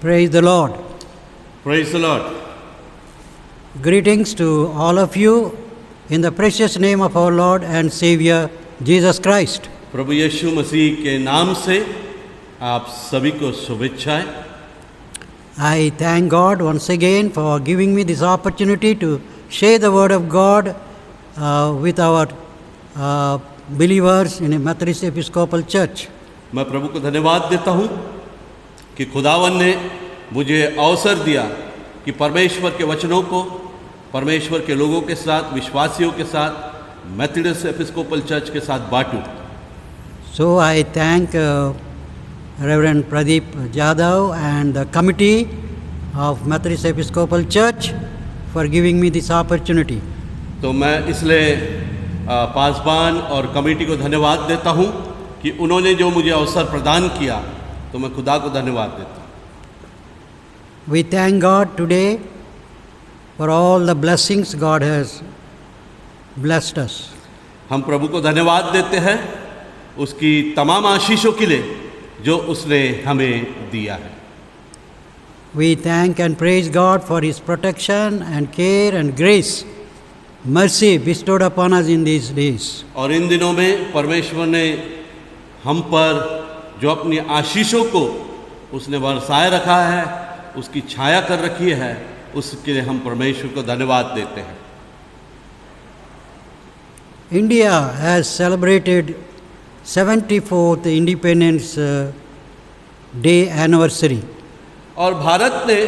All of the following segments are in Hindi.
Praise the Lord. Praise the Lord. Greetings to all of you in the precious name of our Lord and Savior Jesus Christ. प्रभु यीशु मसीह के नाम से आप सभी को शुभेच्छाएं। I thank God once again for giving me this opportunity to share the word of God with our believers in a Methodist Episcopal Church. मैं प्रभु को धन्यवाद देता हूं कि खुदावन ने मुझे अवसर दिया कि परमेश्वर के वचनों को परमेश्वर के लोगों के साथ, विश्वासियों के साथ, मेथोडिस्ट एपिस्कोपल चर्च के साथ बांटूं। So I thank Reverend Pradeep Jadhav and the committee of Methodist Episcopal Church for giving me this opportunity. तो मैं इसलिए पासबान और कमेटी को धन्यवाद देता हूं कि उन्होंने जो मुझे अवसर प्रदान किया, तो मैं खुदा को धन्यवाद देता हूं। We thank God today for all the blessings God has blessed us. हम प्रभु को धन्यवाद देते हैं उसकी तमाम आशीषों के लिए जो उसने हमें दिया है। We thank and praise God for His protection and care and grace, mercy bestowed upon us in these days. और इन दिनों में परमेश्वर ने हम पर जो अपनी आशीषों को उसने बरसाए रखा है, उसकी छाया कर रखी है, उसके लिए हम परमेश्वर को धन्यवाद देते हैं। India has celebrated 74th Independence Day anniversary. और भारत ने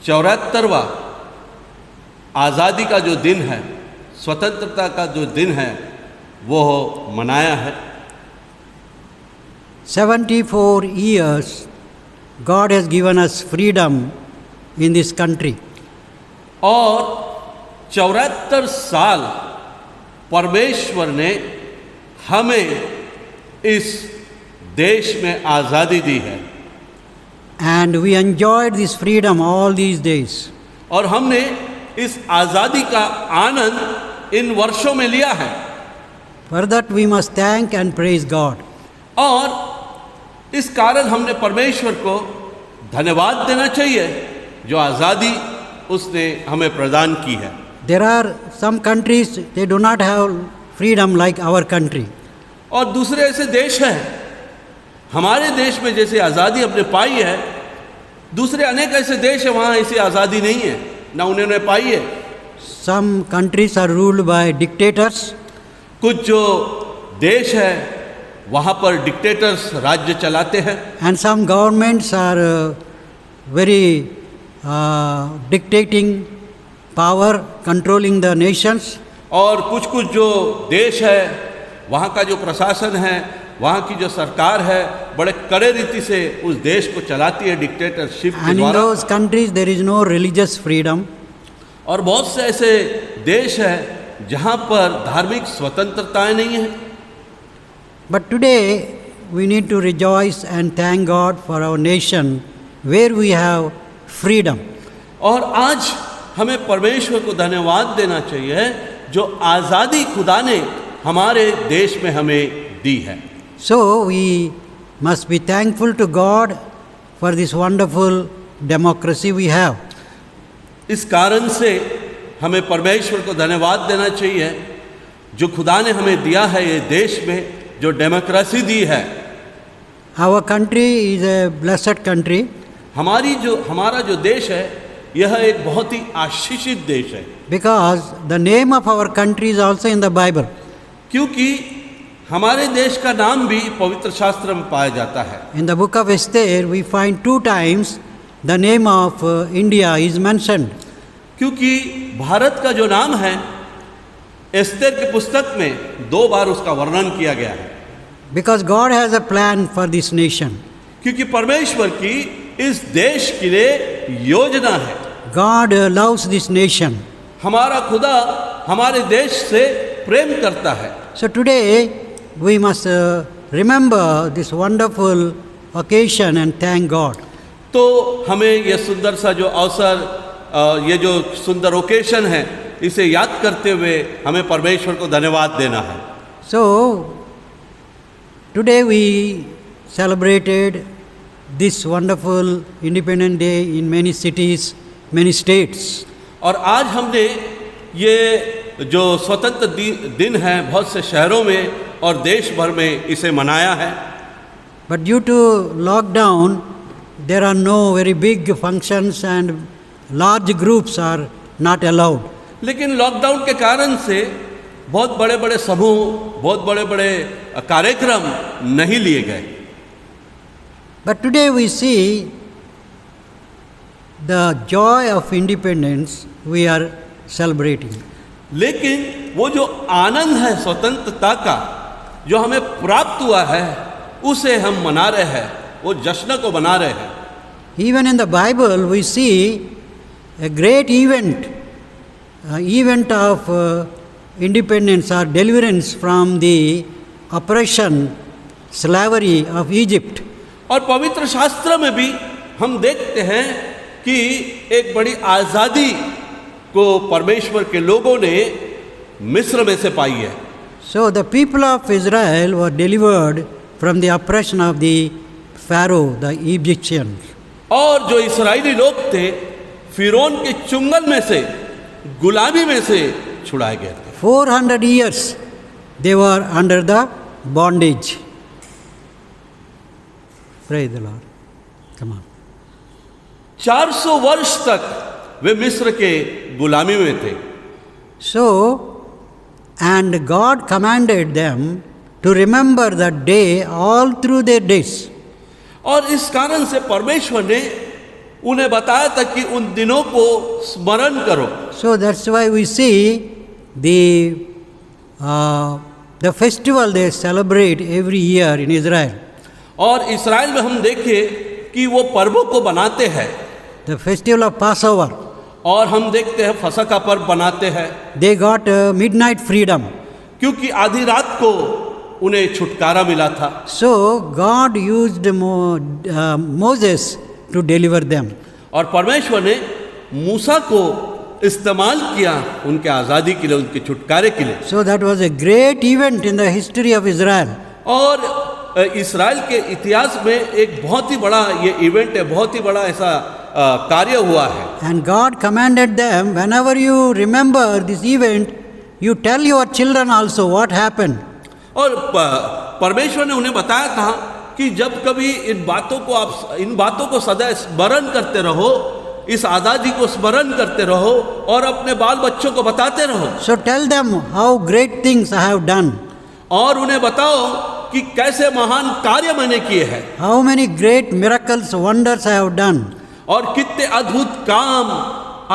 74वां आज़ादी का जो दिन है, स्वतंत्रता का जो दिन है, वो मनाया है। 74 years God has given us freedom in this country. और 74 साल परमेश्वर ने हमें इस देश में आज़ादी दी है। And we enjoyed this freedom all these days. और हमने इस आज़ादी का आनंद इन वर्षों में लिया है। For that we must thank and praise God. और इस कारण हमने परमेश्वर को धन्यवाद देना चाहिए जो आज़ादी उसने हमें प्रदान की है। There are some countries, they do not have freedom like our country. और दूसरे ऐसे देश हैं, हमारे देश में जैसे आज़ादी हमने पाई है, दूसरे अनेक ऐसे देश हैं वहाँ ऐसी आज़ादी नहीं है, ना उन्होंने पाई है। Some countries are ruled by dictators. कुछ जो देश है वहाँ पर डिक्टेटर्स राज्य चलाते हैं। And some governments are very dictating power, controlling the nations. और कुछ कुछ जो देश है वहाँ का जो प्रशासन है, वहाँ की जो सरकार है, बड़े कड़े रीति से उस देश को चलाती है डिक्टेटरशिप के And in द्वारा। those countries there is no religious freedom. और बहुत से ऐसे देश हैं जहाँ पर धार्मिक स्वतंत्रताएं नहीं है। But today we need to rejoice and thank God for our nation where we have freedom. और आज हमें परमेश्वर को धन्यवाद देना चाहिए जो आज़ादी खुदा ने हमारे देश में हमें दी है। So we must be thankful to God for this wonderful democracy we have. इस कारण से हमें परमेश्वर को धन्यवाद देना चाहिए जो खुदा ने हमें दिया है ये देश में जो डेमोक्रेसी दी है। Our country is a blessed country. हमारा जो देश है यह एक बहुत ही आशीषित देश है। Because the name of our country is also in the Bible. क्योंकि हमारे देश का नाम भी पवित्र शास्त्र में पाया जाता है। In the book of Esther we find 2 times the name of India is mentioned. क्योंकि भारत का जो नाम है एस्तेर की पुस्तक में 2 बार उसका वर्णन किया गया है। Because God has a plan for this nation. क्योंकि परमेश्वर की इस देश के लिए योजना है। God loves this nation. हमारा खुदा हमारे देश से प्रेम करता है। So today we must remember this wonderful occasion and thank God. तो हमें यह सुंदर सा जो अवसर, ये जो सुंदर ओकेशन है, इसे याद करते हुए हमें परमेश्वर को धन्यवाद देना है। So, today we celebrated this wonderful Independence Day in many cities, many states. और आज हमने ये जो स्वतंत्र दिन है बहुत से शहरों में और देश भर में इसे मनाया है। But due to lockdown, there are no very big functions and large groups are not allowed. लेकिन लॉकडाउन के कारण से बहुत बड़े बड़े समूह, बहुत बड़े बड़े कार्यक्रम नहीं लिए गए। But today we see the joy of independence we are celebrating. लेकिन वो जो आनंद है स्वतंत्रता का जो हमें प्राप्त हुआ है उसे हम मना रहे हैं, वो जश्न को मना रहे हैं। Even in the Bible we see a great event of independence or deliverance from the oppression, slavery of Egypt. और पवित्र शास्त्र में भी हम देखते हैं कि एक बड़ी आज़ादी को परमेश्वर के लोगों ने मिस्र में से पाई है। So the people of Israel were delivered from the oppression of the Pharaoh, the Egyptians. और जो इस्राएली लोग थे फिरौन के चुंगल में से, गुलामी में से छुड़ाए गए थे। 400 years they were under the bondage. Praise the Lord. Come on. 400 वर्ष तक वे मिस्र के गुलामी में थे। So, and God commanded them to remember that day all through their days. और इस कारण से परमेश्वर ने उन्हें बताया था कि उन दिनों को स्मरण करो। So that's why we see the festival they celebrate every year in Israel. और इस्राएल में हम देखें कि वो पर्वों को बनाते हैं। The festival of Passover. और हम देखते हैं फसह का पर्व बनाते हैं। They got midnight freedom. क्योंकि आधी रात को उन्हें छुटकारा मिला था। So God used Moses to deliver them. और परमेश्वर ने मूसा को इस्तेमाल किया उनके आज़ादी के लिए, उनके छुटकारे के लिए। So that was a great event in the history of Israel. और इस्राएल के इतिहास में एक बहुत ही बड़ा ये इवेंट है, बहुत ही बड़ा ऐसा कार्य हुआ है। And God commanded them, whenever you remember this event, you tell your children also what happened. और परमेश्वर ने उन्हें बताया था कि जब कभी इन बातों को सदा स्मरण करते रहो, इस आज़ादी को स्मरण करते रहो और अपने बाल बच्चों को बताते रहो। So tell them how great things I have done. और उन्हें बताओ कि कैसे महान कार्य मैंने किए हैं। How many great miracles, wonders I have done. और कितने अद्भुत काम,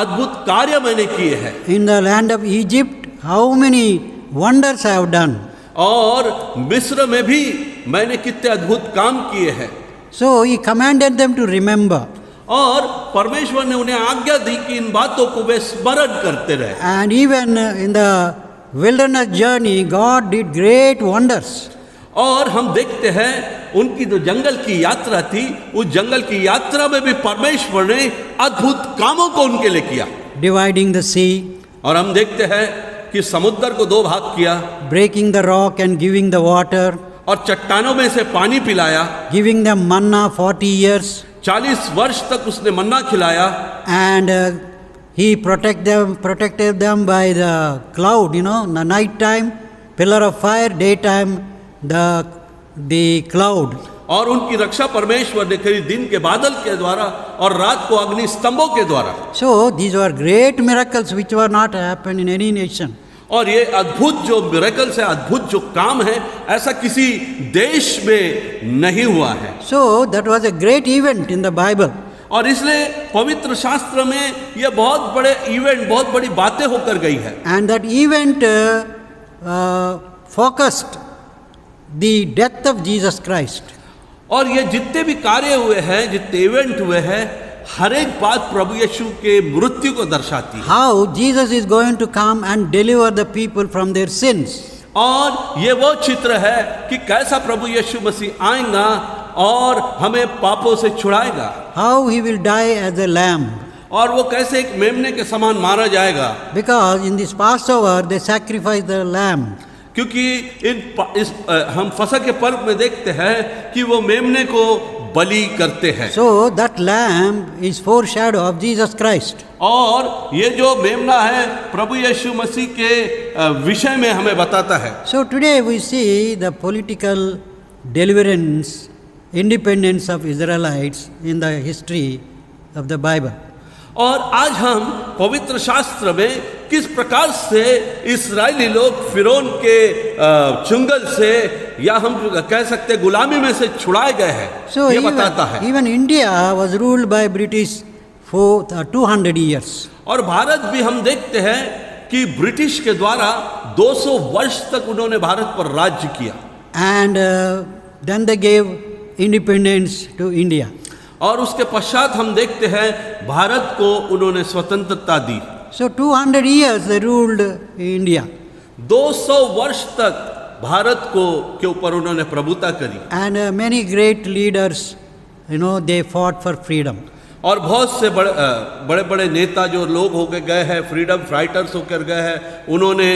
अद्भुत कार्य मैंने किए हैं। In the land of Egypt, how many wonders I have done. और मिस्र में भी मैंने कितने अद्भुत काम किए हैं। So he commanded them to remember. और परमेश्वर ने उन्हें आज्ञा दी कि इन बातों को वे स्मरण करते रहे। And even in the wilderness journey, God did great wonders. और हम देखते हैं उनकी जो जंगल की यात्रा थी, उस जंगल की यात्रा में भी परमेश्वर ने अद्भुत कामों को उनके लिए किया। Dividing the sea. और हम देखते हैं कि समुद्र को दो भाग किया। Breaking the rock and giving the water. और चट्टानों में से पानी पिलाया। Giving them manna 40 years. 40 वर्ष तक उसने मन्ना खिलाया। And he protected them by the cloud, the night time, pillar of fire, daytime, the cloud. और उनकी रक्षा परमेश्वर ने करी दिन के बादल के द्वारा और रात को अग्नि स्तंभों के द्वारा। So these were great miracles which were not happened in any nation. और ये अद्भुत जो मिरेकल्स है, अद्भुत जो काम है, ऐसा किसी देश में नहीं हुआ है। So that was a great event in the Bible. और इसलिए पवित्र शास्त्र में ये बहुत बड़े इवेंट, बहुत बड़ी बातें होकर गई है। And that event focused the death of Jesus Christ. और ये जितने भी कार्य हुए हैं, जितने इवेंट हुए हैं, हर एक बात प्रभु यीशु के मृत्यु को दर्शाती है। How Jesus is going to come and deliver the people from their sins. और ये वो चित्र है कि कैसा प्रभु यीशु मसीह आएगा और हमें पापों से छुड़ाएगा। How he will die as a lamb. और वो कैसे एक मेमने के समान मारा जाएगा, Because in this Passover they sacrifice the lamb. क्योंकि हम फसह के पर्व में देखते हैं कि वो मेमने को बलि करते हैं। So that lamb is foreshadow of Jesus Christ. और ये जो मेमना है प्रभु यीशु मसीह के विषय में हमें बताता है। So today we see the political deliverance, independence of Israelites in the history of the Bible. और आज हम पवित्र शास्त्र में किस प्रकार से इस्राएली लोग फिरौन के चुंगल से या हम कह सकते गुलामी में से छुड़ाए गए हैं, So ये बताता है। even India was ruled by British for 200 years. और भारत भी हम देखते हैं कि ब्रिटिश के द्वारा 200 वर्ष तक उन्होंने भारत पर राज्य किया। And then they gave independence to India. और उसके पश्चात हम देखते हैं भारत को उन्होंने स्वतंत्रता दी। So 200 years they ruled India. 200 वर्ष तक भारत को के ऊपर उन्होंने प्रभुता करी। And many great leaders, they fought for freedom. और बहुत से बड़े बड़े नेता जो लोग होकर गए हैं, फ्रीडम फाइटर्स होकर गए हैं, उन्होंने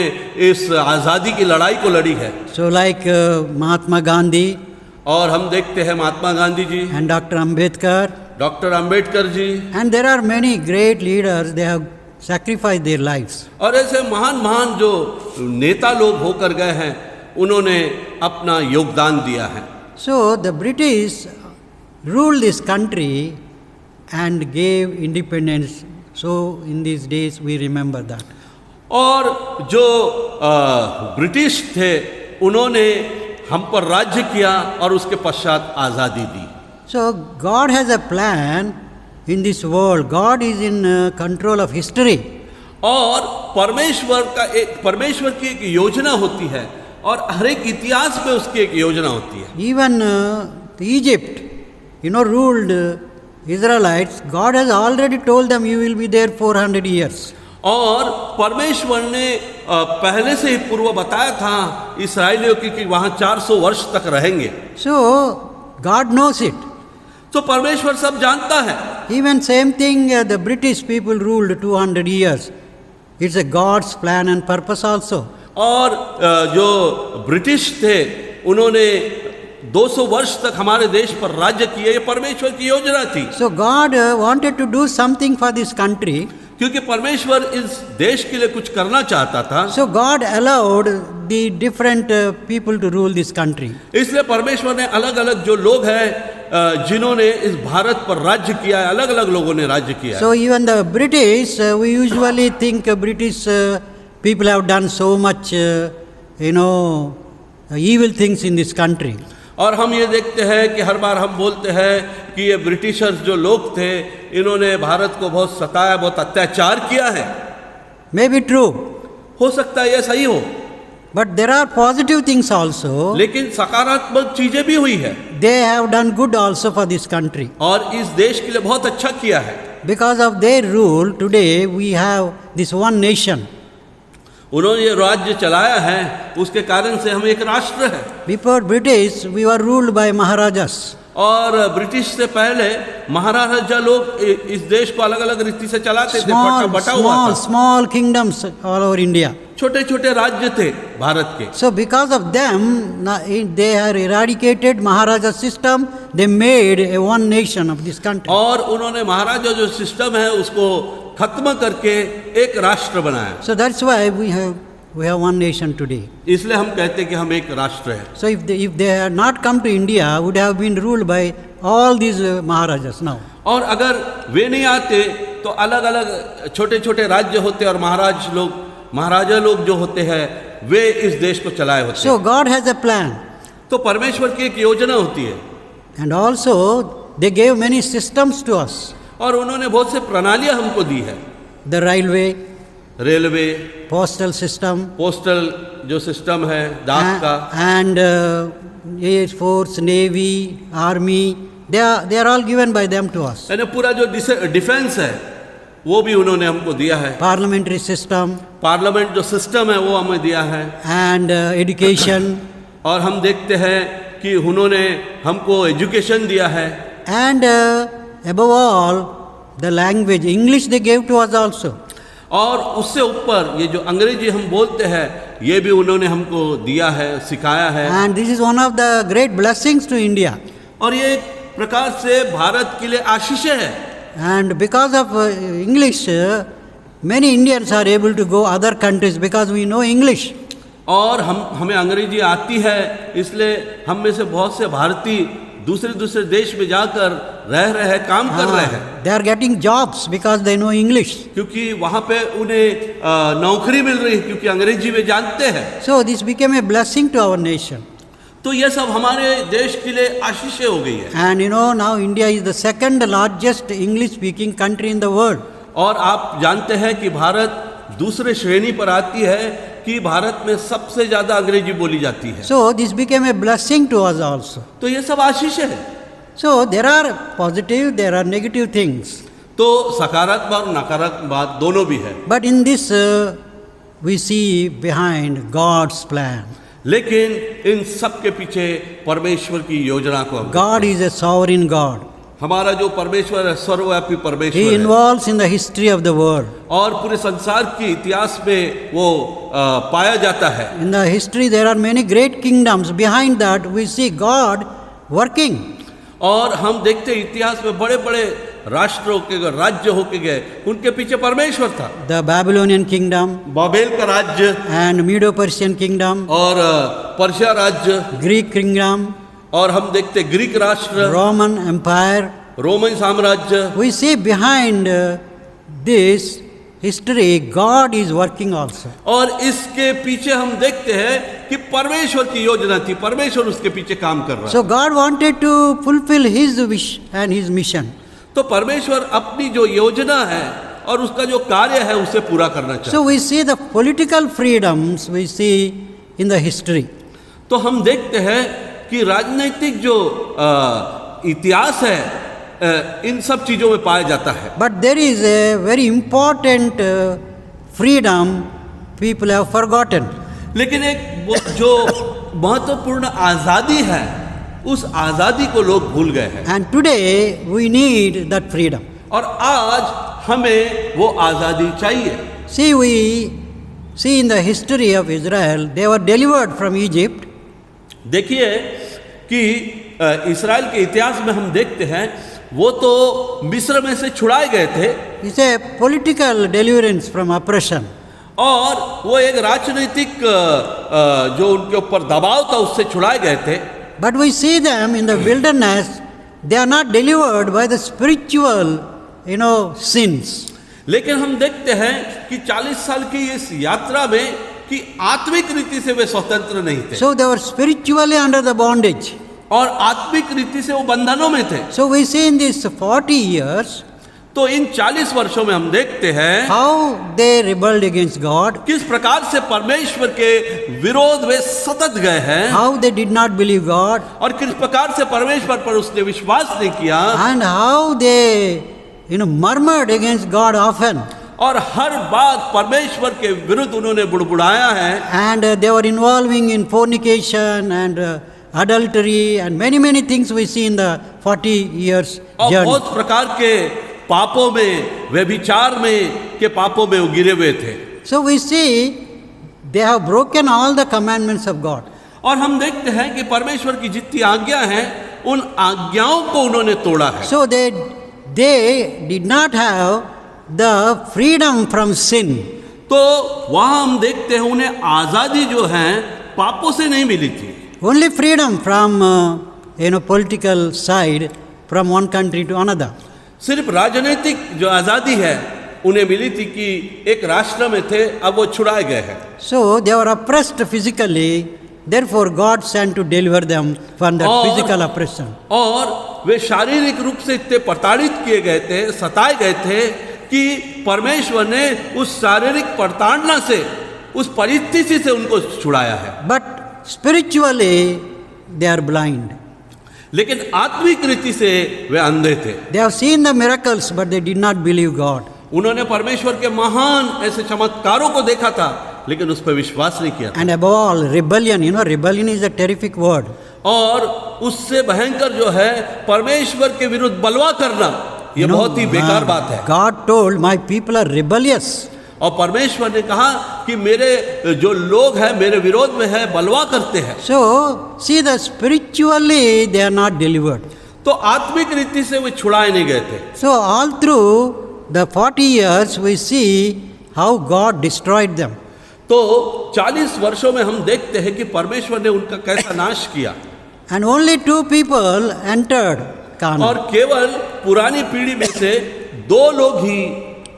इस आज़ादी की लड़ाई को लड़ी है। So like Mahatma Gandhi और हम देखते हैं Mahatma Gandhi ji and Dr. Ambedkar, doctor Ambedkar ji, and there are many great leaders, they have sacrificed their lives. और ऐसे महान महान जो नेता लोग होकर गए हैं उन्होंने अपना योगदान दिया है। So the British ruled this country and gave independence. So in these days we remember that. और जो ब्रिटिश थे उन्होंने हम पर राज्य किया और उसके पश्चात आज़ादी दी। So God has a plan in this world. God is in control of history. और परमेश्वर की एक योजना होती है और हर एक इतिहास में उसकी एक योजना होती है। Even Egypt, ruled Israelites. God has already told them you will be there 400 years. और परमेश्वर ने पहले से ही पूर्व बताया था इस्राएलियों की कि वहाँ 400 वर्ष तक रहेंगे। So God knows it. तो परमेश्वर सब जानता है। Even same thing, the British people ruled 200 years. It's a God's plan and purpose also. और जो ब्रिटिश थे उन्होंने 200 वर्ष तक हमारे देश पर राज्य किए, ये परमेश्वर की योजना थी। So God wanted to do something for this country. क्योंकि परमेश्वर इस देश के लिए कुछ करना चाहता था। So God allowed the different people to rule this country. इसलिए परमेश्वर ने अलग अलग जो लोग हैं जिन्होंने इस भारत पर राज्य किया है, अलग अलग लोगों ने राज्य किया है। So even the British, we usually think British people have done so much, evil things in this country. और हम ये देखते हैं कि हर बार हम बोलते हैं कि ये ब्रिटिशर्स जो लोग थे इन्होंने भारत को बहुत सताया, बहुत अत्याचार किया है। May be true. हो सकता है ये सही हो, But there are positive things also. लेकिन सकारात्मक चीजें भी हुई है। They have done good also for this country. और इस देश के लिए बहुत अच्छा किया है। Because of their rule, today we have this one nation. उन्होंने ये राज्य चलाया है, उसके कारण से हम एक राष्ट्र है। Before British, we were ruled by Maharajas. और ब्रिटिश से पहले महाराजा लोग इस देश को अलग अलग रीति से चलाते थे, बटा हुआ था। Small kingdoms all over India. छोटे छोटे राज्य थे भारत के। So because of them, they have eradicated Maharaja system. They made a one nation of this country. और उन्होंने महाराजा जो सिस्टम है उसको खत्म करके एक राष्ट्र बनाया। So that's why we have one nation today. इसलिए हम कहते हैं कि हम एक राष्ट्र है। So if they had not come to India, would have been ruled by all these Maharajas now. और अगर वे नहीं आते तो अलग अलग छोटे छोटे राज्य होते और महाराजा लोग जो होते हैं वे इस देश को चलाए होते। So God has a plan. तो परमेश्वर की एक योजना होती है। And also they gave many systems to us. और उन्होंने बहुत से प्रणालियां हमको दी है। The railway, railway, postal system, postal जो सिस्टम है डाक का, and Air Force, Navy, Army, they are all given by them to us. यानी पूरा जो डिफेंस है वो भी उन्होंने हमको दिया है। Parliamentary system, पार्लियामेंट जो सिस्टम है वो हमें दिया है। and education. और हम देखते हैं कि उन्होंने हमको एजुकेशन दिया है, and above all, the language, English they gave to us also. और उससे ऊपर ये जो अंग्रेजी हम बोलते हैं ये भी उन्होंने हमको दिया है, सिखाया है। And this is one of the great blessings to India. और ये एक प्रकार से भारत के लिए आशीष है। And because of English, many Indians are able to go other countries because we know English. और हमें अंग्रेजी आती है, इसलिए हम में से बहुत से भारतीय दूसरे देश में जाकर रह रहे हैं, काम कर रहे हैं। They are getting jobs because they know English. क्योंकि वहाँ पे उन्हें नौकरी मिल रही है क्योंकि अंग्रेजी में जानते हैं। So this became a blessing to our nation. तो ये सब हमारे देश के लिए आशीष हो गई है। And you know, now India is the second largest English speaking country in the world. और आप जानते हैं कि भारत दूसरे श्रेणी पर आती है कि भारत में सबसे ज्यादा अंग्रेजी बोली जाती है। So this became a blessing to us also. तो ये सब आशीष है। So there are positive, there are negative things. तो सकारात्मक और नकारात्मक बात दोनों भी है। But in this we see behind God's plan. लेकिन इन सब के पीछे परमेश्वर की योजना को God is a sovereign God. हमारा जो परमेश्वर है सर्वव्यापी परमेश्वर He है। involves in the history of the world. और पूरे संसार के इतिहास में वो पाया जाता है। In the history there are many great kingdoms. Behind that we see God working. और हम देखते इतिहास में बड़े बड़े राष्ट्रों के राज्य होके गए, उनके पीछे परमेश्वर था। The Babylonian kingdom बाबेल का राज्य and Medo-Persian kingdom, और पर्शिया राज्य, Greek kingdom, और हम देखते ग्रीक राष्ट्र, Roman Empire. रोमन साम्राज्य। We see behind this history God is working also. और इसके पीछे हम देखते हैं कि परमेश्वर की योजना थी, परमेश्वर उसके पीछे काम कर रहा है। So God wanted to fulfill His wish and His mission. तो परमेश्वर अपनी जो योजना है और उसका जो कार्य है उसे पूरा करना चाहता है। So we see the political freedoms we see in the history. तो हम देखते हैं कि राजनीतिक जो इतिहास है इन सब चीजों में पाया जाता है। But there is a very important freedom people have forgotten. लेकिन एक जो महत्वपूर्ण आजादी है उस आजादी को लोग भूल गए हैं। And today we need that freedom. और आज हमें वो आजादी चाहिए। See, we see in the history of Israel, they were delivered from Egypt. देखिए कि इस्राएल के इतिहास में हम देखते हैं वो तो मिस्र में से छुड़ाए गए थे। It's a political deliverance from oppression. और वो एक राजनीतिक जो उनके ऊपर दबाव था उससे छुड़ाए गए थे। But we see them in the wilderness, they are not delivered by the spiritual, sins. लेकिन हम देखते हैं कि 40 साल की इस यात्रा में कि आत्मिक रीति से वे स्वतंत्र नहीं थे। So they were spiritually under the bondage. और आत्मिक रीति से वो बंधनों में थे। So we see in these 40 years, तो इन 40 वर्षों में हम देखते हैं how they rebelled against God, किस प्रकार से परमेश्वर के विरोध में सतत गए हैं, how they did not believe God, और किस प्रकार से परमेश्वर पर उसने विश्वास नहीं किया, and how they, murmured against God often. और हर बात परमेश्वर के विरुद्ध उन्होंने बुड़बुड़ाया है। And they were involving in fornication and adultery and many things we see in the 40 years और journey. बहुत प्रकार के पापों में, व्यभिचार में के पापों में वो गिरे हुए थे। So we see they have broken all the commandments of God. और हम देखते हैं कि परमेश्वर की जितनी आज्ञा हैं उन आज्ञाओं को उन्होंने तोड़ा है। So they did not have the freedom from sin. तो वहां हम देखते हैं उन्हें आजादी जो है पापों से नहीं मिली थी। Only freedom from political side from one country to another. सिर्फ राजनीतिक जो आजादी है उन्हें मिली थी कि एक राष्ट्र में थे, अब वो छुड़ाए गए हैं। So they were oppressed physically, therefore God sent to deliver them from that physical oppression. और वे शारीरिक रूप से इतने प्रताड़ित किए गए थे, सताए गए थे कि परमेश्वर ने उस शारीरिक प्रताड़ना से, उस परिस्थिति से उनको छुड़ाया है। But spiritually they are blind. लेकिन आत्मिक रीति से वे अंधे थे। They have seen the miracles but they did not believe God. उन्होंने परमेश्वर के महान ऐसे चमत्कारों को देखा था लेकिन उस पर विश्वास नहीं किया। And above all, rebellion. Rebellion is a terrific word. और उससे भयंकर जो है परमेश्वर के विरुद्ध बलवा करना, ये बहुत ही बेकार बात है। God told, my people are rebellious. और परमेश्वर ने कहा कि मेरे जो लोग हैं मेरे विरोध में है, बलवा करते हैं। So, see, the spiritually they are not delivered. तो आत्मिक रीति से वे छुड़ाए नहीं गए थे। So, all through the 40 years, we see how God destroyed them. तो 40 वर्षों में हम देखते हैं कि परमेश्वर ने उनका कैसा नाश किया। And only 2 people entered और Canaan. केवल पुरानी पीढ़ी में से 2 लोग ही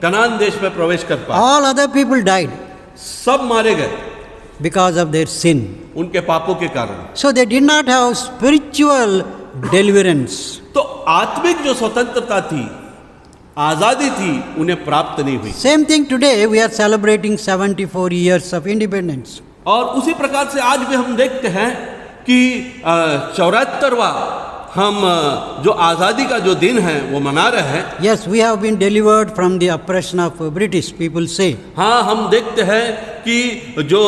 कनान देश में प्रवेश कर पाए। All other people died सब मारे गए because of their sin. उनके पापों के कारण। So, they did not have spiritual deliverance. तो आत्मिक जो स्वतंत्रता थी, आजादी थी, उन्हें प्राप्त नहीं हुई। Same thing today, we are celebrating 74 years of independence. और उसी प्रकार से आज भी हम देखते हैं कि 74वां हम जो आज़ादी का जो दिन है वो मना रहे हैं। Yes, we have been delivered from the oppression of British, people say. हाँ, हम देखते हैं कि जो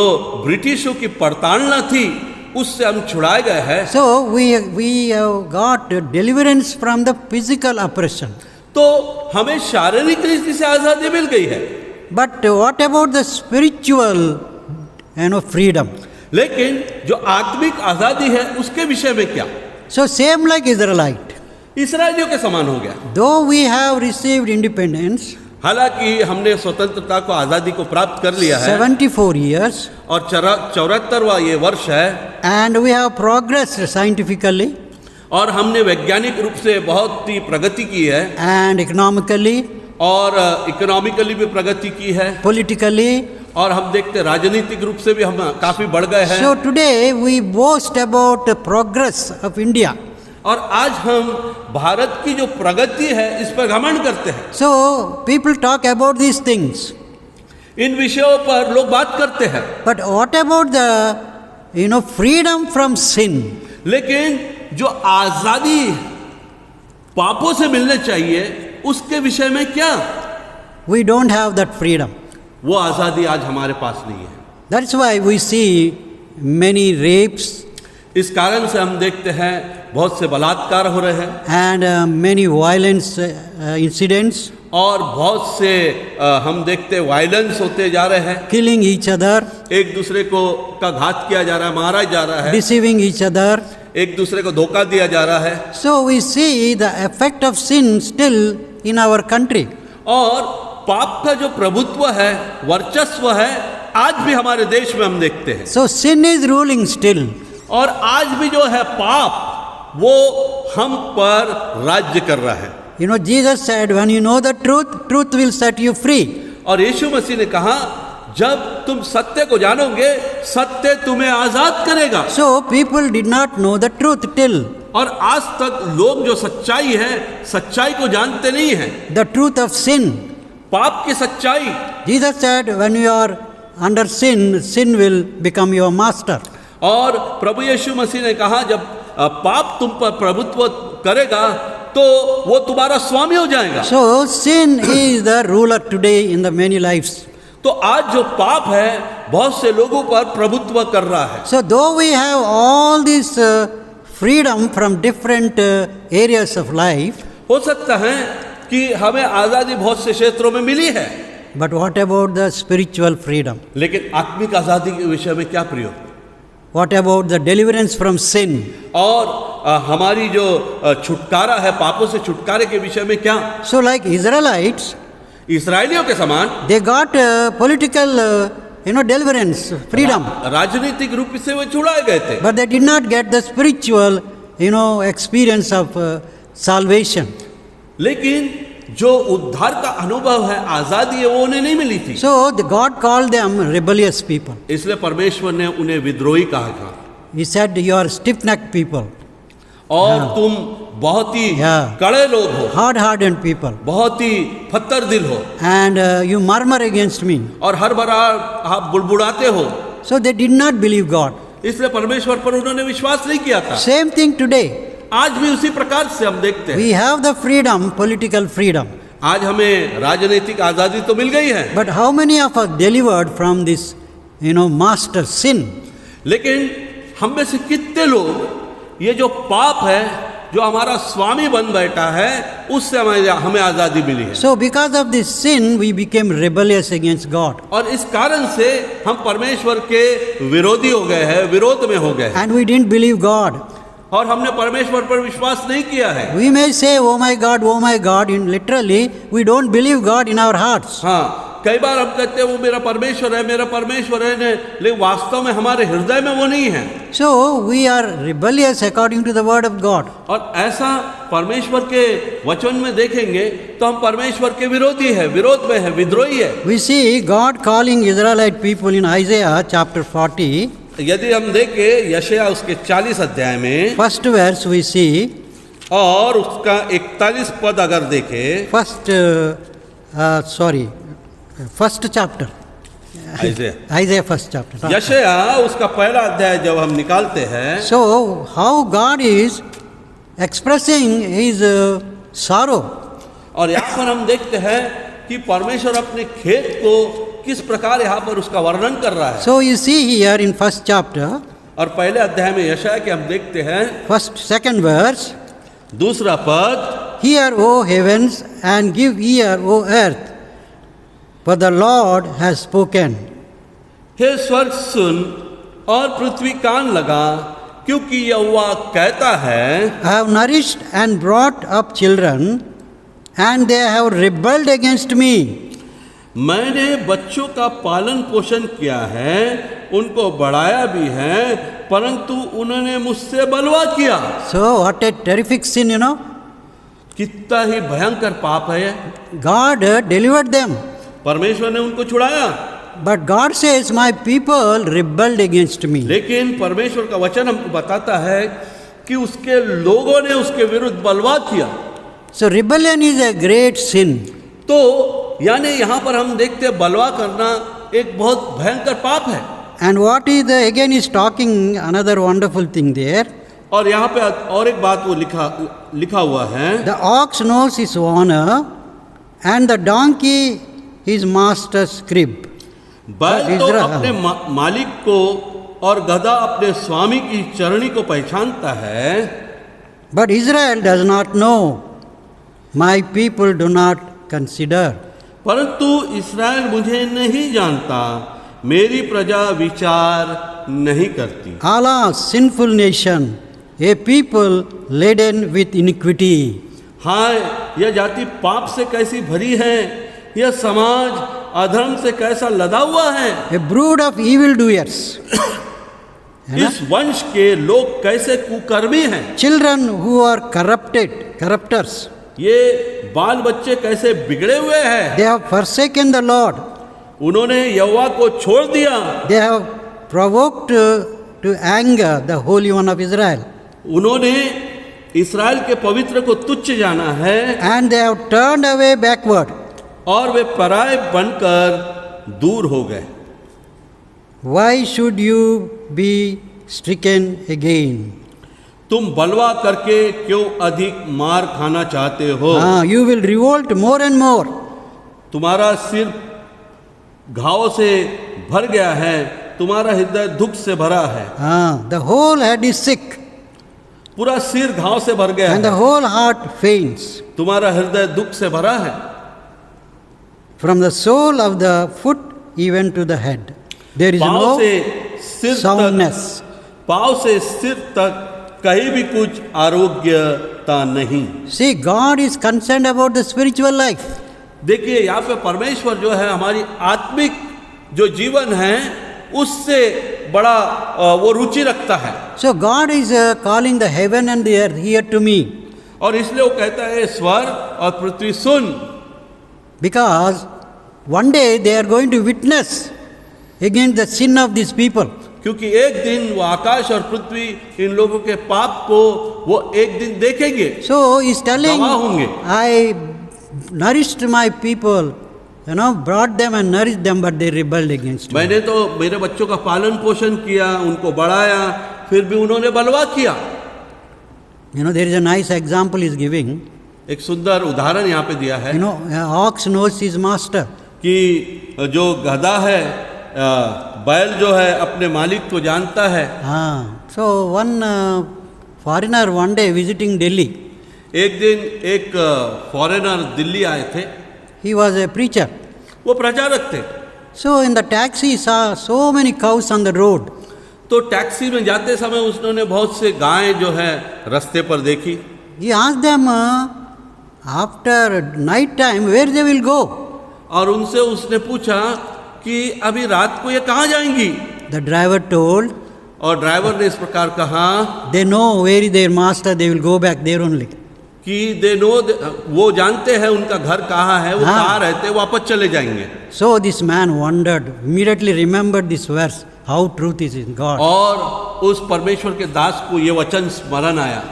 ब्रिटिशों की प्रताड़ना थी उससे हम छुड़ाए गए हैं। So, we have got deliverance from the physical oppression. तो हमें शारीरिक रीति से आज़ादी मिल गई है। But what about the spiritual, freedom? लेकिन जो आत्मिक आज़ादी है उसके विषय में क्या? So, same like Israelite. इस्राएलियों के समान हो गया। Though we have received independence, हालांकि हमने स्वतंत्रता को, आज़ादी को प्राप्त कर लिया है 74 years, और 74वां ये वर्ष है, and we have progressed scientifically और हमने वैज्ञानिक रूप से बहुत ही प्रगति की है and economically, और इकोनॉमिकली भी प्रगति की है, politically. और हम देखते राजनीतिक रूप से भी हम काफी बढ़ गए हैं। So, today we boast about the progress of India. और आज हम भारत की जो प्रगति है इस पर घमंड करते हैं। So, people talk about these things. इन विषयों पर लोग बात करते हैं, But what about the, freedom from sin? लेकिन जो आजादी पापों से मिलने चाहिए उसके विषय में क्या? We don't have that freedom. वो आजादी आज हमारे पास नहीं है। That's why we see many rapes इस कारण से हम देखते हैं बहुत से बलात्कार हो रहे हैं and many violence incidents, और बहुत से हम देखते वायलेंस होते जा रहे हैं। killing each other, एक दूसरे को का घात किया जा रहा है, मारा जा रहा है, deceiving each other. एक दूसरे को धोखा दिया जा रहा है। So, we see the effect of sin still in our country. और पाप का जो प्रभुत्व है, वर्चस्व है, आज भी हमारे देश में हम देखते हैं। So, sin is ruling still. और आज भी जो है पाप वो हम पर राज्य कर रहा है। Jesus said, when you know the truth, truth will set you free. और यीशु मसीह ने कहा जब तुम सत्य को जानोगे सत्य तुम्हें आजाद करेगा। So, people did not know the truth till. और आज तक लोग जो सच्चाई है, सच्चाई को जानते नहीं हैं, The truth of sin. पाप की सच्चाई। Jesus said, when you are under sin, sin will become your master. और प्रभु यीशु मसीह ने कहा जब पाप तुम पर प्रभुत्व करेगा तो वो तुम्हारा स्वामी हो जाएगा। So, sin is the ruler today in the many lives. तो आज जो पाप है बहुत से लोगों पर प्रभुत्व कर रहा है। So, though we have all this freedom from different areas of life, हो सकता है कि हमें आज़ादी बहुत से क्षेत्रों में मिली है, but what about the spiritual freedom? लेकिन आत्मिक आज़ादी के विषय में क्या प्रियो? What about the deliverance from sin? और हमारी जो छुटकारा है, पापों से छुटकारे के विषय में क्या? So, like Israelites, इस्राएलियों के समान they got political, deliverance, freedom, राजनीतिक रूप से वो छुड़ाए गए थे, but they did not get the spiritual, experience of salvation. लेकिन जो उद्धार का अनुभव है, आजादी है, वो उन्हें नहीं मिली थी। So, God called them rebellious people. इसलिए परमेश्वर ने उन्हें विद्रोही कहा था। He said, you are stiff-necked people, और तुम बहुत ही कड़े लोग हो, hard-hardened people, बहुत ही पत्थर दिल हो, and you murmur against me. और हर बार आप बुड़बुड़ाते हो। So, they did not believe God. इसलिए परमेश्वर पर उन्होंने विश्वास नहीं किया था। Same thing today. आज भी उसी प्रकार से हम देखते हैं। We have the freedom, political freedom. आज हमें राजनीतिक आजादी तो मिल गई है, But how many of us delivered from this, master sin? लेकिन हम में से कितने लोग ये जो पाप है, जो हमारा स्वामी बन बैठा है, उससे हमें आज़ादी मिली है। So because of this sin, we became rebellious against God. और इस कारण से हम परमेश्वर के विरोधी हो गए हैं, विरोध में हो गए हैं, And we didn't believe God. और हमने परमेश्वर पर विश्वास नहीं किया है। We may say, oh my God, in literally, we don't believe God in our hearts. हाँ, कई बार हम कहते हैं वो मेरा परमेश्वर है, मेरा परमेश्वर है, लेकिन वास्तव में हमारे हृदय में वो नहीं है। So we are rebellious according to the word of God. और ऐसा परमेश्वर के वचन में देखेंगे तो हम परमेश्वर के विरोधी है, विरोध में है, विद्रोही है। We see God calling Israelite people in Isaiah chapter 40. यदि हम देखें यशायाह उसके 40 अध्याय में, First verse we see. और उसका 41 पद अगर देखें, first chapter. Isaiah first chapter. यशायाह उसका पहला अध्याय जब हम निकालते हैं, So how God is expressing his sorrow. और यहाँ पर हम देखते हैं कि परमेश्वर अपने खेत को किस प्रकार यहाँ पर उसका वर्णन कर रहा है। So you see here in first chapter, और पहले अध्याय में यशायाह के हम देखते हैं second verse, दूसरा पद, Hear, O heavens, and give ear, O earth, for the Lord has spoken. हे स्वर्ग सुन और पृथ्वी कान लगा, क्योंकि यहोवा कहता है, I have nourished and brought up children, and they have rebelled against me. मैंने बच्चों का पालन पोषण किया है, उनको बढ़ाया भी है, परंतु उन्होंने मुझसे बलवा किया। So what a terrific sin, you know. कितना ही भयंकर पाप है। God delivered them. परमेश्वर ने उनको छुड़ाया, But God says, my people rebelled against me. लेकिन परमेश्वर का वचन हमको बताता है कि उसके लोगों ने उसके विरुद्ध बलवा किया। So rebellion is a great sin. तो यानी यहाँ पर हम देखते हैं बलवा करना एक बहुत भयंकर पाप है। And what is the, again is talking another wonderful thing there. और यहाँ पे और एक बात वो लिखा हुआ है, The ox knows his owner, and the donkey his master's crib. बैल तो अपने मालिक को और गधा अपने स्वामी की चरणी को पहचानता है। But Israel does not know. My people do not consider. परंतु इस्राएल मुझे नहीं जानता, मेरी प्रजा विचार नहीं करती। Alas, sinful nation, a people laden with iniquity. हाय, यह जाति पाप से कैसी भरी है, यह समाज अधर्म से कैसा लदा हुआ है। A brood of evildoers. इस वंश के लोग कैसे कुकर्मी हैं। Children who are corrupters. ये बाल बच्चे कैसे बिगड़े हुए हैं। They have forsaken the Lord. उन्होंने यहोवा को छोड़ दिया। They have provoked to anger the Holy One of Israel. उन्होंने इस्राएल के पवित्र को तुच्छ जाना है। And they have turned away backward. और वे पराये बनकर दूर हो गए। Why should you be stricken again? तुम बलवा करके क्यों अधिक मार खाना चाहते हो। You will revolt more and more. तुम्हारा सिर घाव से भर गया है, तुम्हारा हृदय दुख से भरा है। The whole head is sick. पूरा सिर घाव से भर गया And the है, whole heart faints. तुम्हारा हृदय दुख से भरा है। From the sole of the foot even to the head, there is पाँव no से सिर soundness. तक, पाँव से सिर तक कहीं भी कुछ आरोग्यता नहीं। See, God is concerned about the spiritual life. देखिए यहाँ पे परमेश्वर जो है हमारी आत्मिक जो जीवन है उससे बड़ा वो रुचि रखता है। So God is calling the heaven and the earth, hear to me. और इसलिए वो कहता है स्वर्ग और पृथ्वी सुन। Because one day they are going to witness against the sin of these people. क्योंकि एक दिन वो आकाश और पृथ्वी इन लोगों के पाप को वो एक दिन देखेंगे। So he is telling, गवाह होंगे। I nourished my people, brought them and nourished them, but they rebelled against me. मैंने तो मेरे बच्चों का पालन पोषण किया, उनको बढ़ाया, फिर भी उन्होंने बलवा किया। There is a nice example he is giving. एक सुंदर उदाहरण यहाँ पे दिया है। Ox knows his master. कि जो गधा है, बैल जो है अपने मालिक को जानता है। So one foreigner one day visiting Delhi. एक दिन एक फॉरेनर दिल्ली आए थे, He was a preacher. वो प्रचारक थे। So in the taxi he saw so many cows on the road. तो टैक्सी में जाते समय उसने बहुत से गायें जो है रास्ते पर देखी। He asked them after night time where they will go. और उनसे उसने पूछा कि अभी रात को ये कहाँ जाएंगी। The driver told, और ड्राइवर ने इस प्रकार कहा they know where is their master, they will go back there only. कि दे नो, वो जानते हैं उनका घर कहाँ है, वो हाँ। कहाँ रहते, वापस चले जाएंगे। So this man wondered, immediately remembered this verse, how truth is in God. और उस परमेश्वर के दास को ये वचन स्मरण आया।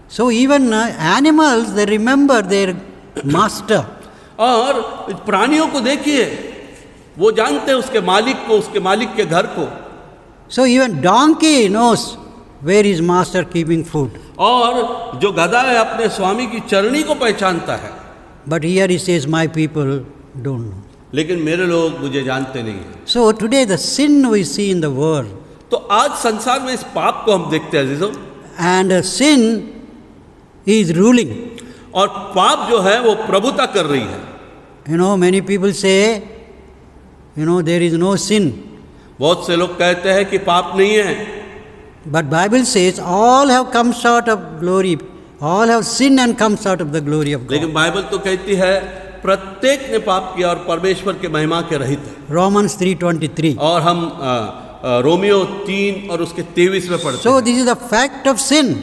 So even animals, they remember their master. और प्राणियों को देखिए, वो जानते हैं उसके मालिक को, उसके मालिक के घर को। So even donkey knows where is master keeping food. और जो गधा है अपने स्वामी की चरनी को पहचानता है। But here he says, my people don't know. लेकिन मेरे लोग मुझे जानते नहीं हैं। So today the sin we see in the world, तो आज संसार में इस पाप को हम देखते हैं अजीजों, and sin is ruling. और पाप जो है वो प्रभुता कर रही है। You know, many people say, there is no sin. बहुत से लोग कहते हैं कि पाप नहीं है, But Bible says all have come short of glory. All have sinned and come short of the glory of God. लेकिन बाइबल तो कहती है प्रत्येक ने पाप किया और परमेश्वर के महिमा के रहित है। Romans 3:23. और हम रोमियो 3 और उसके 23 में पढ़ते So हैं। this is the fact of sin.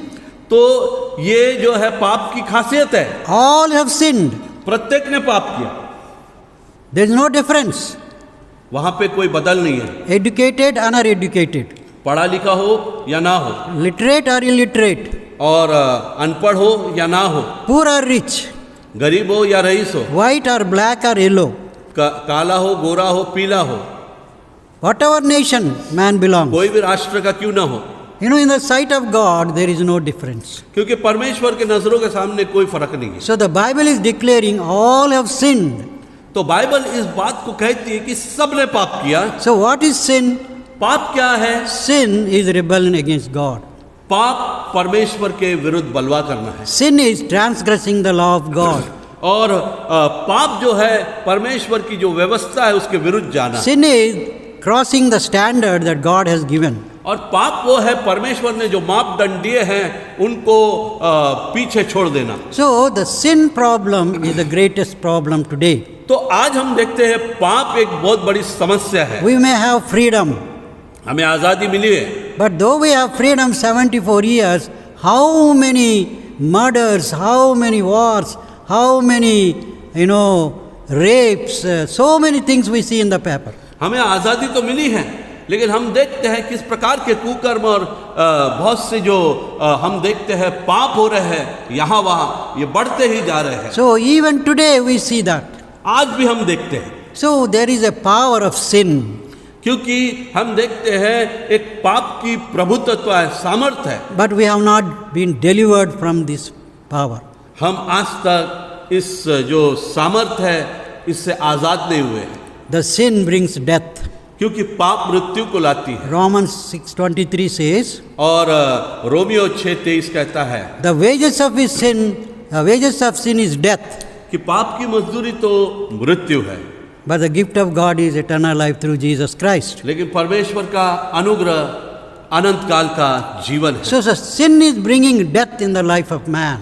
तो ये जो है पाप की खासियत है, All have sinned. प्रत्येक ने पाप किया, There is no difference. वहां पे कोई बदल नहीं है। Educated, uneducated. पढ़ा लिखा हो या ना हो, Literate or illiterate. और अनपढ़ हो या ना हो, Poor or rich. गरीब हो या रईस हो, White or black or yellow. काला हो, गोरा हो, पीला हो, Whatever nation man belongs. कोई भी राष्ट्र का क्यों ना हो, In the sight of God, there is no difference. क्योंकि परमेश्वर के नजरों के सामने कोई फर्क नहीं है। So the Bible is declaring all have sinned. तो बाइबल इस बात को कहती है कि सबने पाप किया। So what is sin? पाप क्या है? Sin is rebellion against God. पाप परमेश्वर के विरुद्ध बलवा करना है। Sin is transgressing the law of God. और पाप जो है परमेश्वर की जो व्यवस्था है उसके विरुद्ध जाना। Sin is crossing the standard that God has given. और पाप वो है परमेश्वर ने जो मापदंड दिए हैं उनको पीछे छोड़ देना। So the sin problem is the greatest problem today. तो आज हम देखते हैं पाप एक बहुत बड़ी समस्या है। We may have freedom, हमें आज़ादी मिली है, but though we have freedom 74 years, how many murders, how many wars, how many, rapes, so many things we see in the paper. हमें आज़ादी तो मिली है, लेकिन हम देखते हैं किस प्रकार के कुकर्म और बहुत से जो हम देखते हैं पाप हो रहे हैं यहाँ वहाँ, ये बढ़ते ही जा रहे हैं। So even today we see that. आज भी हम देखते हैं, So there is a power of sin. क्योंकि हम देखते हैं एक पाप की प्रभुत्व है, सामर्थ्य है। But we have not been delivered from this power. हम आज तक इस जो सामर्थ्य है इससे आज़ाद नहीं हुए हैं, The sin brings death. क्योंकि पाप मृत्यु को लाती है। Romans 6:23 says, और रोमियो 6:23 कहता है the wages of sin is death, कि पाप की मजदूरी तो मृत्यु है, but the gift of God is eternal life through Jesus Christ. लेकिन परमेश्वर का अनुग्रह अनंत काल का जीवन है। So sin is bringing death in the life of man.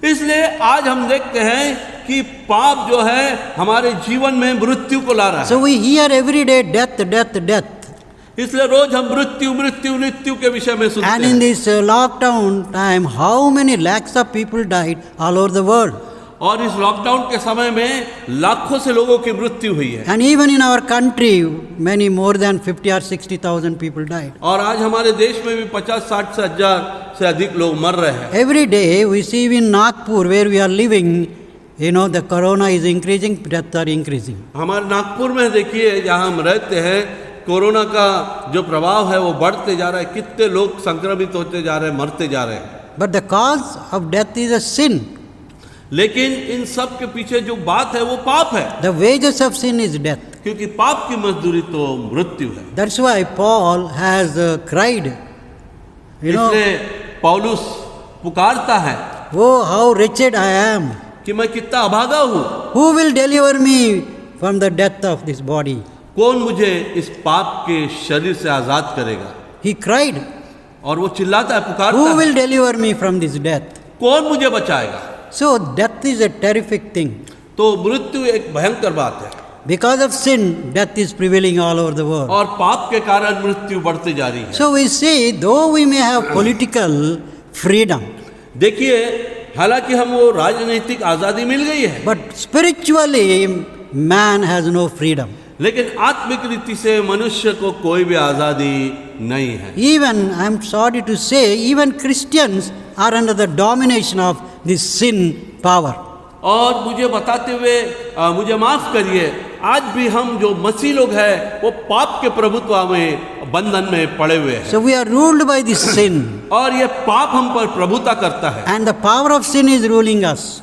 इसलिए आज हम देखते हैं कि पाप जो है हमारे जीवन में मृत्यु को ला रहा है। So we hear every day death, death, death. इसलिए रोज हम मृत्यु मृत्यु मृत्यु के विषय में सुनते And in हैं। this lockdown time, how many lakhs of people died all over the world. और इस लॉकडाउन के समय में लाखों से लोगों की मृत्यु हुई है। And even in our country, many more than 50 or 60,000 people died. और आज हमारे देश में भी 50-60 से हजार से अधिक लोग मर रहे हैं। Every day we see in Nagpur where we are living, the corona is increasing, deaths are increasing. हमारे नागपुर में देखिए जहाँ हम रहते हैं, कोरोना का जो प्रभाव है वो बढ़ते जा रहा है, कितने लोग संक्रमित होते जा रहे हैं, मरते जा रहे हैं। But the cause of death is a sin. लेकिन इन सब के पीछे जो बात है वो पाप है, The wages of sin is death. क्योंकि पाप की मजदूरी तो मृत्यु है। That's why Paul has cried. इसलिए पौलुस पुकारता है Oh, how wretched I am! कि मैं कितना अभागा हूँ, Who will deliver me from the death of this body? कौन मुझे इस पाप के शरीर से आजाद करेगा। He cried, और वो चिल्लाता है, पुकारता Who है, will deliver me from this death? कौन मुझे बचाएगा। So, death is a terrific thing. तो मृत्यु एक भयंकर बात है, Because of sin, death is prevailing all over the world. और पाप के कारण मृत्यु बढ़ती जा रही है। So, we see, though we may have political freedom, देखिए, हालांकि हम वो राजनीतिक आजादी मिल गई है, but spiritually, man has no freedom. लेकिन आत्मिक रीति से मनुष्य को कोई भी आजादी नहीं है। Even, I am sorry to say, even Christians are under the domination of this sin power. और मुझे बताते हुए मुझे माफ करिए, आज भी हम जो मसीह लोग हैं वो पाप के प्रभुत्व में बंधन में पड़े हुए हैं, So we are ruled by this sin, और ये पाप हम पर प्रभुता करता है, and the power of sin is ruling us.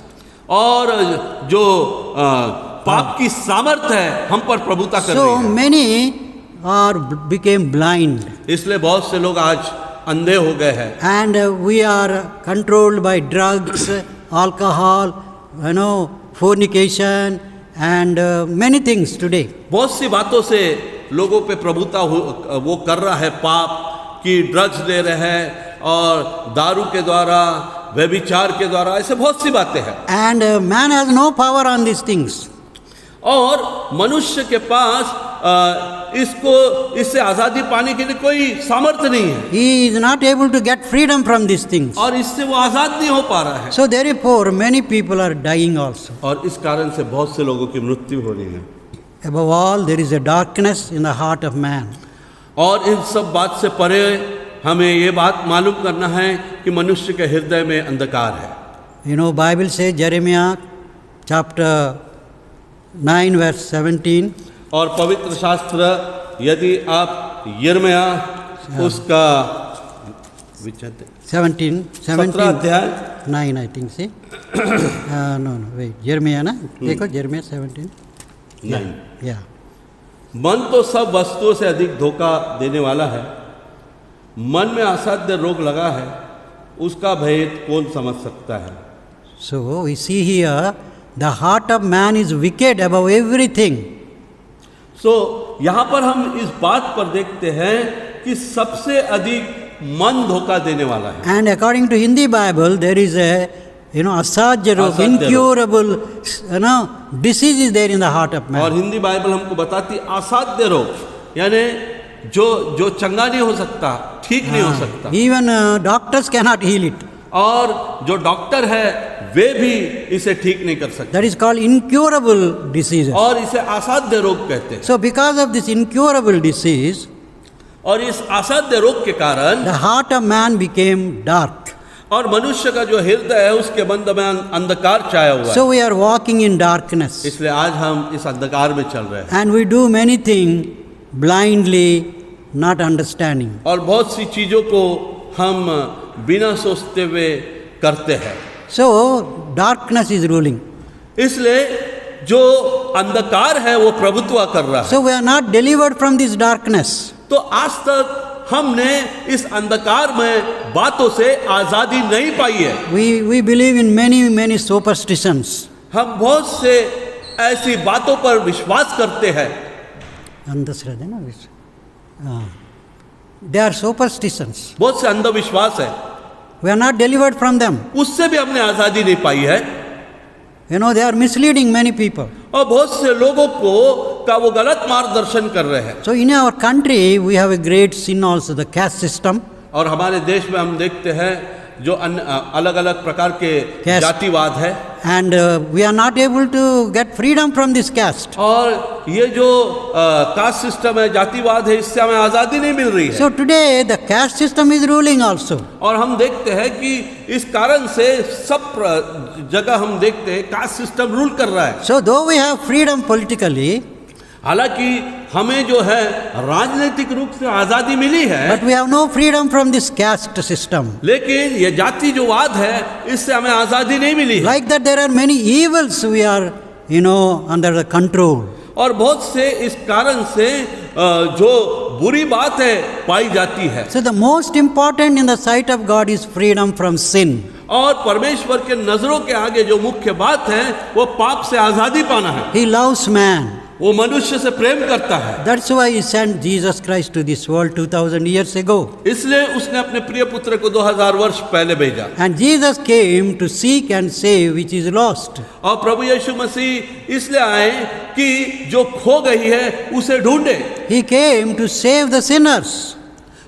और जो पाप की सामर्थ है हम पर प्रभुता कर So रही है। many are became blind, इसलिए बहुत से लोग आज अंधे हो गए हैं, and we are controlled by drugs, alcohol, fornication, and many things today. बहुत सी बातों से लोगों पे प्रभुता वो कर रहा है, पाप की ड्रग्स ले रहे हैं और दारू के द्वारा, व्यभिचार के द्वारा, ऐसे बहुत सी बातें हैं। And man has no power on these things. और मनुष्य के पास इससे आजादी पाने के लिए कोई सामर्थ्य नहीं है, He is not able to get freedom from these things. और इससे वो आजाद नहीं हो पा रहा है, So therefore, many people are dying also. और इस कारण से बहुत से लोगों की मृत्यु हो रही है। Above all, there is a darkness in the heart of man. और इन सब बात से परे हमें ये बात मालूम करना है कि मनुष्य के हृदय में अंधकार है। Bible says, Jeremiah chapter 9 verse 17, और पवित्र शास्त्र यदि आप यिर्मया उसका 17 अध्याय 9 I think, see. No, wait, Jeremiah ना, देखो Jeremiah 17. नहीं, Yeah. मन तो सब वस्तुओं से अधिक धोखा देने वाला है, मन में असाध्य रोग लगा है, उसका भेद कौन समझ सकता है। So we see here, the heart of man is wicked above everything. यहाँ पर हम इस बात पर देखते हैं कि सबसे अधिक मन धोखा देने वाला है। And according to Hindi Bible, there is a asajya rog, incurable disease is there in the heart of man. और हिंदी बाइबल हमको बताती असाध्य रोग, यानी जो चंगा नहीं हो सकता, ठीक नहीं हो सकता, Even doctors cannot heal it. और जो डॉक्टर है वे भी इसे ठीक नहीं कर सकते, That is called incurable diseases. और इसे असाध्य रोग कहते हैं। So because of this incurable disease, और इस असाध्य रोग के कारण the heart of man became dark. और मनुष्य का जो हृदय है उसके बंद में अंधकार छाया हुआ है। So we are walking in darkness. इसलिए आज हम इस अंधकार में चल रहे हैं, And we do many things blindly, not understanding. और बहुत सी चीजों को हम बिना सोचते हुए करते हैं। So darkness is ruling. इसलिए जो अंधकार है वो प्रभुत्व कर रहा है। So we are not delivered from this darkness. तो आज तक हमने इस अंधकार में बातों से आजादी नहीं पाई है। We believe in many superstitions. हम बहुत से ऐसी बातों पर विश्वास करते हैं। अंधश्रद्धा ना, they are superstitions. बहुत से अंधविश्वास है, We are not delivered from them. उससे भी हमने आजादी नहीं पाई है। They are misleading many people. और बहुत से लोगों को का वो गलत मार्गदर्शन कर रहे हैं। So in our country we have a great sin also, the caste system. और हमारे देश में हम देखते हैं जो अलग अलग प्रकार के जातिवाद है, and we are not able to get freedom from this caste. और ये जो कास्ट सिस्टम है, जातिवाद है, इससे हमें आज़ादी नहीं मिल रही है। So today the caste system is ruling also. और हम देखते हैं कि इस कारण से सब जगह हम देखते हैं कास्ट सिस्टम रूल कर रहा है। So though we have freedom politically, हालांकि हमें जो है राजनीतिक रूप से आज़ादी मिली है, but we have no freedom from this caste system. लेकिन ये जाति जो वाद है इससे हमें आज़ादी नहीं मिली है। Like that there are many evils we are under the control. और बहुत से इस कारण से जो बुरी बात है पाई जाती है। So the most important in the sight of God is freedom from sin. और परमेश्वर के नजरों के आगे जो मुख्य बात है वो पाप से आजादी पाना है। He loves man. वो मनुष्य से प्रेम करता है। That's why he sent Jesus Christ to this world 2000 years ago. इसलिए उसने अपने प्रिय पुत्र को 2000 वर्ष पहले भेजा। And Jesus came to seek and save which is lost. और प्रभु यीशु मसीह इसलिए आए कि जो खो गई है उसे ढूंढे। He came to save the sinners.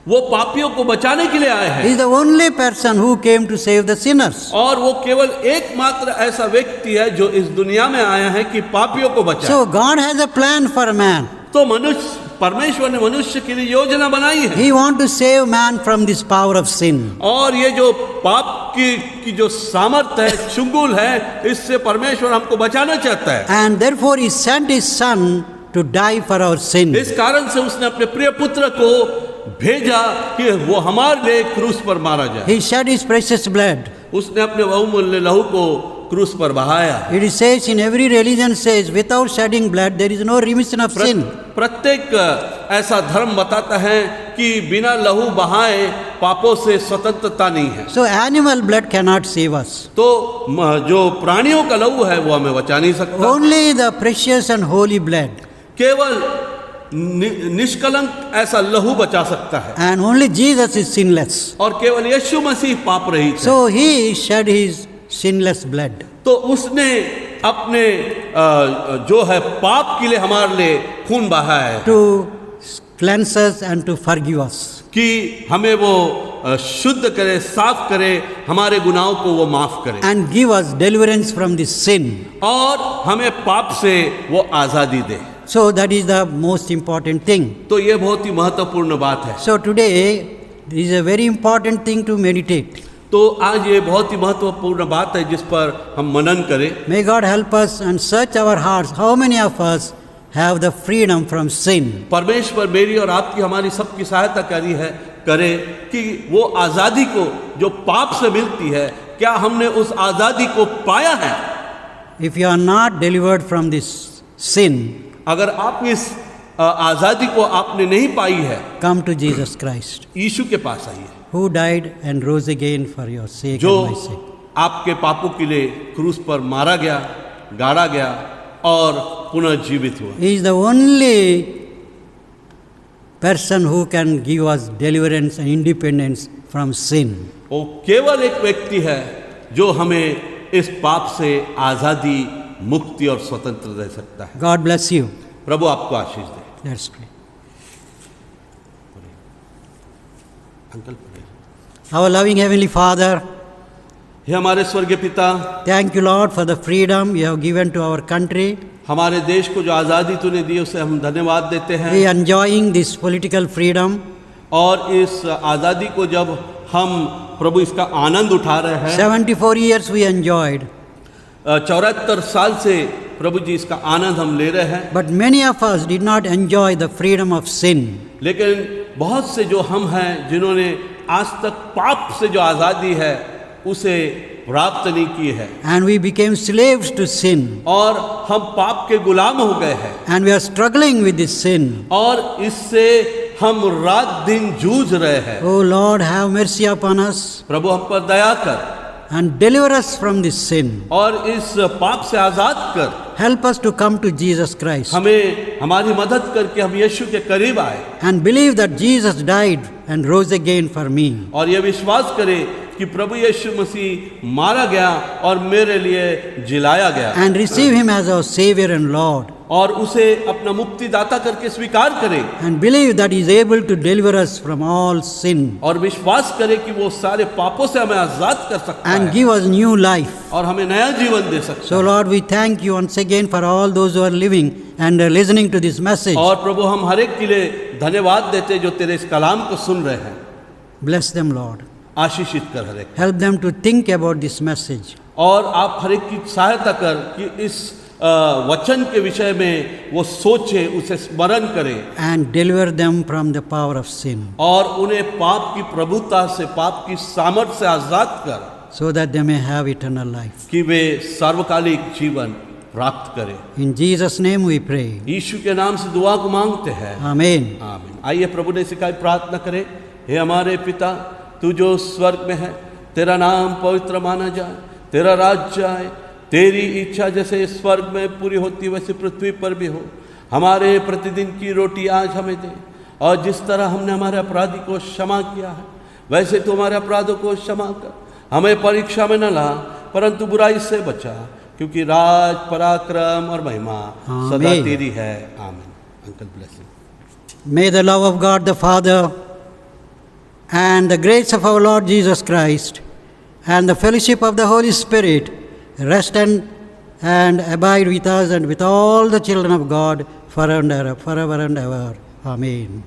वो पापियों को बचाने के लिए आए He हैं। is the only person who came to save the sinners. और वो केवल एकमात्र ऐसा व्यक्ति है जो इस दुनिया में आया है कि पापियों को बचाए। So God has a plan for man. तो परमेश्वर ने मनुष्य के लिए योजना बनाई है। He wants to save man from this power of sin. और ये जो पाप की जो सामर्थ है, चुंगल है, इससे परमेश्वर हमको बचाना चाहता है। And therefore he sent his son to die for our sin. इस कारण से उसने अपने प्रिय पुत्र को भेजा कि वो हमारे लिए क्रूस पर मारा जाए। He shed his precious blood. उसने अपने बहुमूल्य लहू को क्रूस पर बहाया। It says in every religion says without shedding blood there is no remission of sin. प्रत्येक ऐसा धर्म बताता है कि बिना लहू बहाए पापों से स्वतंत्रता नहीं है। So animal blood cannot save us. तो जो प्राणियों का लहू है वो हमें बचा नहीं सकता। Only the precious and holy blood. केवल निष्कलंक ऐसा लहू बचा सकता है। And only Jesus is sinless. और केवल यीशु मसीह पाप रहित है। So he shed his sinless blood. तो उसने अपने जो है पाप के लिए हमारे लिए खून बहाया है To cleanse us and to forgive us. कि हमें वो शुद्ध करे, साफ करे, हमारे गुनाहों को वो माफ करे And give us deliverance from this sin. और हमें पाप से वो आजादी दे। So that is the most important thing. तो ये बहुत ही महत्वपूर्ण बात है। So today this is a very important thing to meditate. तो आज ये बहुत ही महत्वपूर्ण बात है जिस पर हम मनन करें। May God help us and search our hearts. How many of us have the freedom from sin? परमेश्वर मेरी और आपकी हमारी सबकी सहायता करे कि वो आज़ादी को जो पाप से मिलती है, क्या हमने उस आज़ादी को पाया है? If you are not delivered from this sin, अगर आप इस आज़ादी को आपने नहीं पाई है, come to Jesus Christ, यीशु के पास आइए, who died and rose again for your sake जो and my sake. आपके पापों के लिए क्रूस पर मारा गया, गाड़ा गया और पुनः जीवित हुआ। He is the only person who can give us deliverance and independence from sin. वो केवल एक व्यक्ति है जो हमें इस पाप से आज़ादी, मुक्ति और स्वतंत्र दे सकता है। God bless you. प्रभु आपको आशीष दे। Let's pray. Uncle, Our loving Heavenly Father, हे हमारे स्वर्गीय पिता, thank you Lord for the freedom you have given to our country. हमारे देश को जो आज़ादी तूने दी उसे हम धन्यवाद देते हैं। We are enjoying this political freedom. और इस आज़ादी को जब हम प्रभु इसका आनंद उठा रहे हैं, 74 years we enjoyed. 74 साल से प्रभु जी इसका आनंद हम ले रहे हैं। But many of us did not enjoy the freedom of sin. लेकिन बहुत से जो हम हैं जिन्होंने आज तक पाप से जो आज़ादी है उसे प्राप्त नहीं की है, And we became slaves to sin. और हम पाप के गुलाम हो गए हैं And we are struggling with this sin. और इससे हम रात दिन जूझ रहे हैं। Oh Lord, have mercy upon us प्रभु हम पर दया कर and deliver us from this sin. और इस पाप से आज़ाद कर। Help us to come to Jesus Christ हमें हमारी मदद करके हम यीशु के करीब आए and believe that Jesus died and rose again for me. और ये विश्वास करें कि प्रभु यीशु मसीह मारा गया और मेरे लिए जिलाया गया, And receive him as our Savior and Lord. और उसे अपना मुक्तिदाता करके स्वीकार करें And believe that he is able to deliver us from all sin. और विश्वास करें कि वो सारे पापों से हमें आजाद कर सकता And है give us new life. और हमें नया जीवन दे सकता So Lord, we thank you once again for all those who are living and listening to this message. है। और प्रभु हम हर एक के लिए धन्यवाद देते हैं जो तेरे इस कलाम को सुन रहे हैं। Bless them, Lord. आशीषित कर हर एक, Help them to think about this message. और आप हर एक की सहायता कर कि इस वचन के विषय में वो सोचे, उसे स्मरण करें And deliver them from the power of sin. और उन्हें पाप की प्रभुता से, पाप की सामर्थ से आजाद कर, So that they may have eternal life. कि वे सार्वकालिक जीवन प्राप्त करे। In Jesus' name we pray. यीशु के नाम से दुआ को मांगते हैं, Amen. आमीन। आइए प्रभु ने सिखाई प्रार्थना करें। हे हमारे पिता, तू जो स्वर्ग में है, तेरा नाम पवित्र माना जाए, तेरा राज्य आए, तेरी इच्छा जैसे स्वर्ग में पूरी होती वैसे पृथ्वी पर भी हो। हमारे प्रतिदिन की रोटी आज हमें दे, और जिस तरह हमने हमारे अपराधी को क्षमा किया है वैसे तू हमारे अपराधों को क्षमा कर। हमें परीक्षा में न ला, परंतु बुराई से बचा, क्योंकि राज, पराक्रम और महिमा सदा आमीन। तेरी है। आमीन। Uncle blessing. May the love of God the Father and the grace of our Lord Jesus Christ and the fellowship of the Holy Spirit rest and abide with us and with all the children of God forever and ever. Amen.